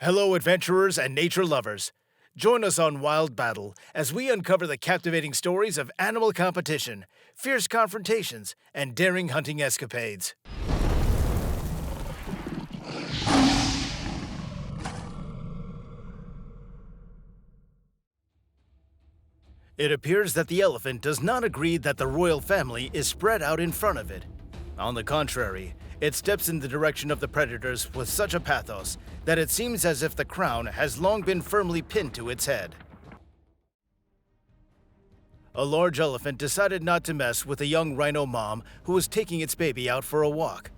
Hello, adventurers and nature lovers. Join us on Wild Battle as we uncover the captivating stories of animal competition, fierce confrontations, and daring hunting escapades. It appears that the elephant does not agree that the royal family is spread out in front of it. On the contrary, it steps in the direction of the predators with such a pathos that it seems as if the crown has long been firmly pinned to its head. A large elephant decided not to mess with a young rhino mom who was taking its baby out for a walk.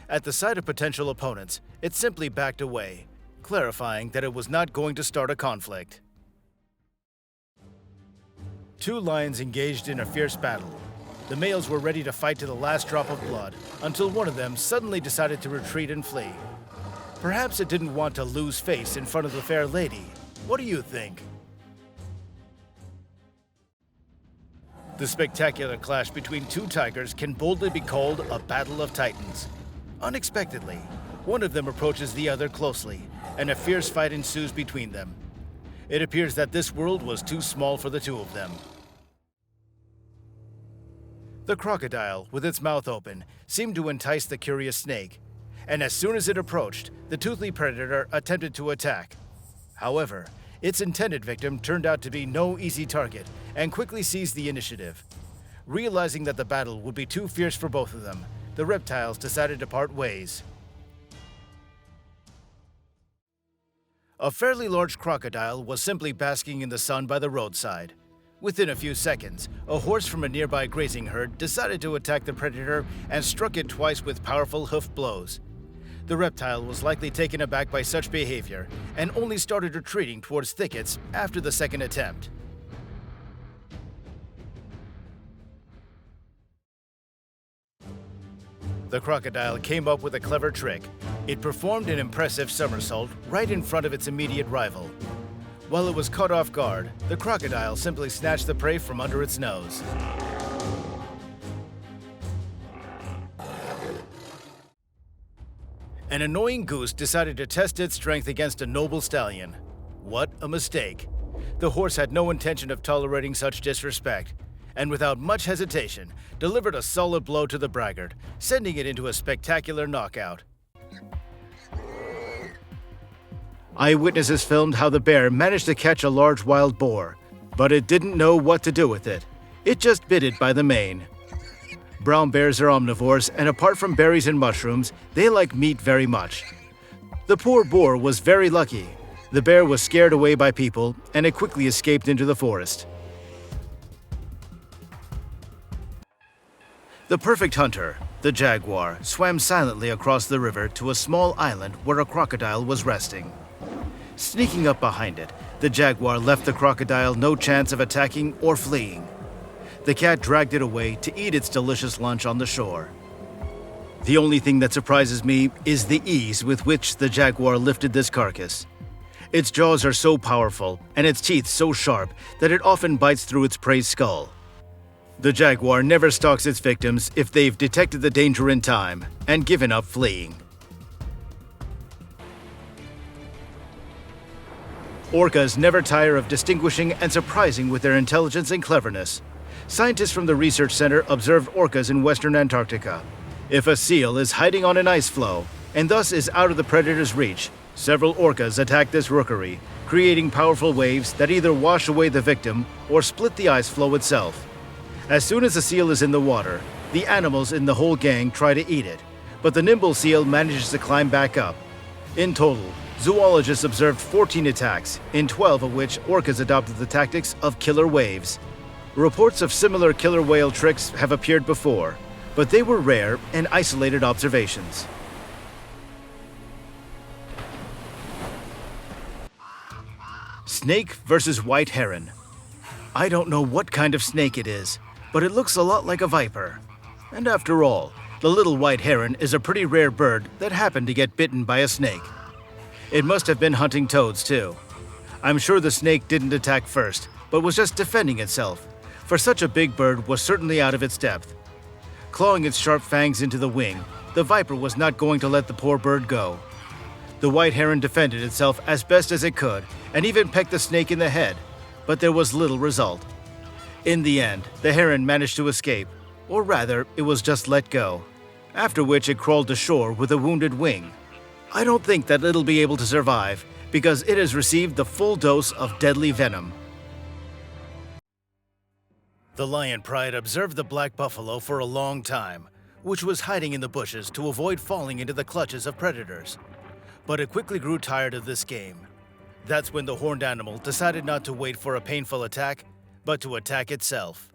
At the sight of potential opponents, it simply backed away, clarifying that it was not going to start a conflict. Two lions engaged in a fierce battle. The males were ready to fight to the last drop of blood until one of them suddenly decided to retreat and flee. Perhaps it didn't want to lose face in front of the fair lady. What do you think? The spectacular clash between two tigers can boldly be called a battle of titans. Unexpectedly, one of them approaches the other closely, and a fierce fight ensues between them. It appears that this world was too small for the two of them. The crocodile, with its mouth open, seemed to entice the curious snake, and as soon as it approached, the toothy predator attempted to attack. However, its intended victim turned out to be no easy target and quickly seized the initiative. Realizing that the battle would be too fierce for both of them, the reptiles decided to part ways. A fairly large crocodile was simply basking in the sun by the roadside. Within a few seconds, a horse from a nearby grazing herd decided to attack the predator and struck it twice with powerful hoof blows. The reptile was likely taken aback by such behavior and only started retreating towards thickets after the second attempt. The crocodile came up with a clever trick. It performed an impressive somersault right in front of its immediate rival. While it was caught off guard, the crocodile simply snatched the prey from under its nose. An annoying goose decided to test its strength against a noble stallion. What a mistake. The horse had no intention of tolerating such disrespect, and without much hesitation, delivered a solid blow to the braggart, sending it into a spectacular knockout. Eyewitnesses filmed how the bear managed to catch a large wild boar, but it didn't know what to do with it. It just bit it by the mane. Brown bears are omnivores, and apart from berries and mushrooms, they like meat very much. The poor boar was very lucky. The bear was scared away by people, and it quickly escaped into the forest. The perfect hunter, the jaguar, swam silently across the river to a small island where a crocodile was resting. Sneaking up behind it, the jaguar left the crocodile no chance of attacking or fleeing. The cat dragged it away to eat its delicious lunch on the shore. The only thing that surprises me is the ease with which the jaguar lifted this carcass. Its jaws are so powerful and its teeth so sharp that it often bites through its prey's skull. The jaguar never stalks its victims if they've detected the danger in time and given up fleeing. Orcas never tire of distinguishing and surprising with their intelligence and cleverness. Scientists from the research center observed orcas in western Antarctica. If a seal is hiding on an ice floe and thus is out of the predator's reach, several orcas attack this rookery, creating powerful waves that either wash away the victim or split the ice floe itself. As soon as the seal is in the water, the animals in the whole gang try to eat it, but the nimble seal manages to climb back up. In total, zoologists observed 14 attacks, in 12 of which orcas adopted the tactics of killer waves. Reports of similar killer whale tricks have appeared before, but they were rare and isolated observations. Snake versus white heron. I don't know what kind of snake it is, but it looks a lot like a viper. And after all, the little white heron is a pretty rare bird that happened to get bitten by a snake. It must have been hunting toads too. I'm sure the snake didn't attack first, but was just defending itself, for such a big bird was certainly out of its depth. Clawing its sharp fangs into the wing, the viper was not going to let the poor bird go. The white heron defended itself as best as it could and even pecked the snake in the head, but there was little result. In the end, the heron managed to escape, or rather, it was just let go, after which it crawled to shore with a wounded wing. I don't think that it'll be able to survive because it has received the full dose of deadly venom. The lion pride observed the black buffalo for a long time, which was hiding in the bushes to avoid falling into the clutches of predators. But it quickly grew tired of this game. That's when the horned animal decided not to wait for a painful attack, but to attack itself.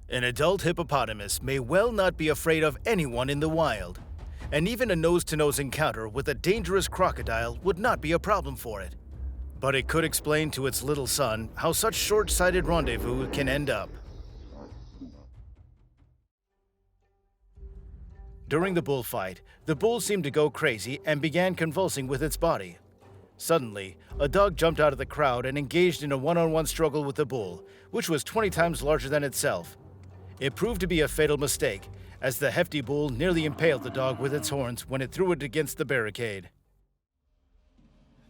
An adult hippopotamus may well not be afraid of anyone in the wild, and even a nose-to-nose encounter with a dangerous crocodile would not be a problem for it. But it could explain to its little son how such short-sighted rendezvous can end up. During the bullfight, the bull seemed to go crazy and began convulsing with its body. Suddenly, a dog jumped out of the crowd and engaged in a one-on-one struggle with the bull, which was 20 times larger than itself. It proved to be a fatal mistake, as the hefty bull nearly impaled the dog with its horns when it threw it against the barricade.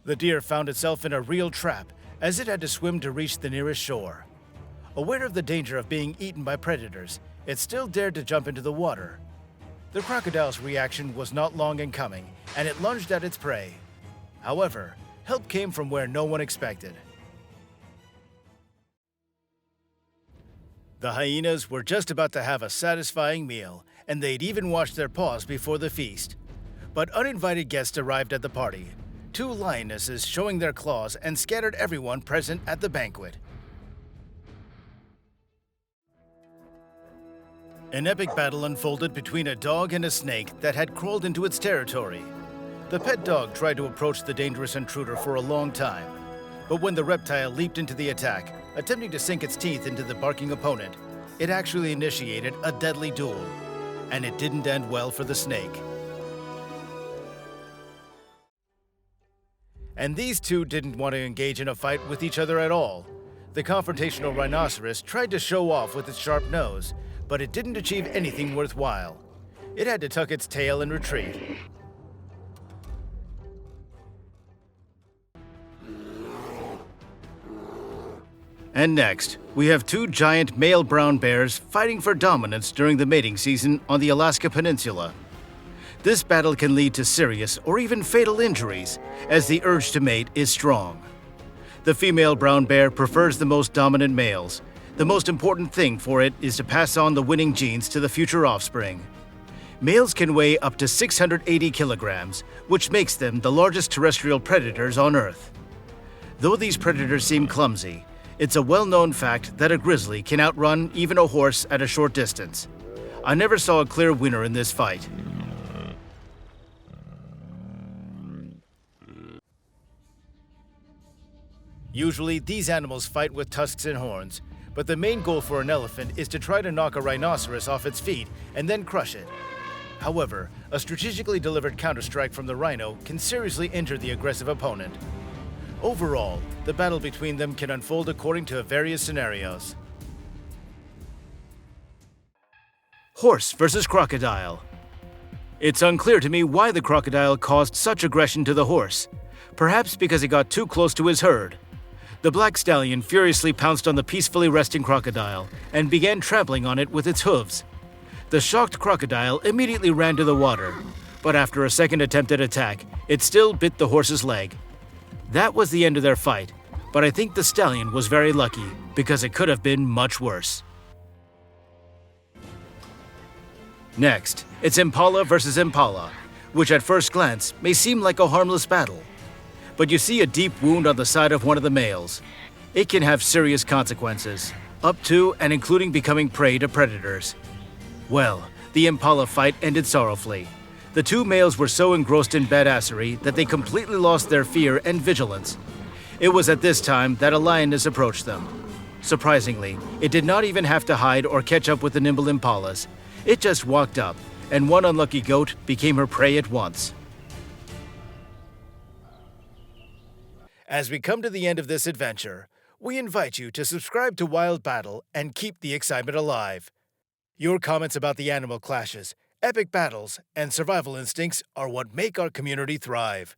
The deer found itself in a real trap, as it had to swim to reach the nearest shore. Aware of the danger of being eaten by predators, it still dared to jump into the water. The crocodile's reaction was not long in coming, and it lunged at its prey. However, help came from where no one expected. The hyenas were just about to have a satisfying meal, and they'd even washed their paws before the feast. But uninvited guests arrived at the party, 2 lionesses showing their claws and scattered everyone present at the banquet. An epic battle unfolded between a dog and a snake that had crawled into its territory. The pet dog tried to approach the dangerous intruder for a long time, but when the reptile leaped into the attack, attempting to sink its teeth into the barking opponent, it actually initiated a deadly duel, and it didn't end well for the snake. And these two didn't want to engage in a fight with each other at all. The confrontational rhinoceros tried to show off with its sharp nose, but it didn't achieve anything worthwhile. It had to tuck its tail and retreat. And next, we have 2 giant male brown bears fighting for dominance during the mating season on the Alaska Peninsula. This battle can lead to serious or even fatal injuries, as the urge to mate is strong. The female brown bear prefers the most dominant males. The most important thing for it is to pass on the winning genes to the future offspring. Males can weigh up to 680 kilograms, which makes them the largest terrestrial predators on Earth. Though these predators seem clumsy, it's a well-known fact that a grizzly can outrun even a horse at a short distance. I never saw a clear winner in this fight. Usually, these animals fight with tusks and horns, but the main goal for an elephant is to try to knock a rhinoceros off its feet and then crush it. However, a strategically delivered counterstrike from the rhino can seriously injure the aggressive opponent. Overall, the battle between them can unfold according to various scenarios. Horse versus crocodile. It's unclear to me why the crocodile caused such aggression to the horse. Perhaps because he got too close to his herd. The black stallion furiously pounced on the peacefully resting crocodile and began trampling on it with its hooves. The shocked crocodile immediately ran to the water, but after a second attempt at attack, it still bit the horse's leg. That was the end of their fight, but I think the stallion was very lucky because it could have been much worse. Next, it's impala versus impala, which at first glance may seem like a harmless battle. But you see a deep wound on the side of one of the males. It can have serious consequences, up to and including becoming prey to predators. Well, the impala fight ended sorrowfully. The 2 males were so engrossed in badassery that they completely lost their fear and vigilance. It was at this time that a lioness approached them. Surprisingly, it did not even have to hide or catch up with the nimble impalas. It just walked up, and one unlucky goat became her prey at once. As we come to the end of this adventure, we invite you to subscribe to Wild Battle and keep the excitement alive. Your comments about the animal clashes Epic battles and survival instincts are what make our community thrive.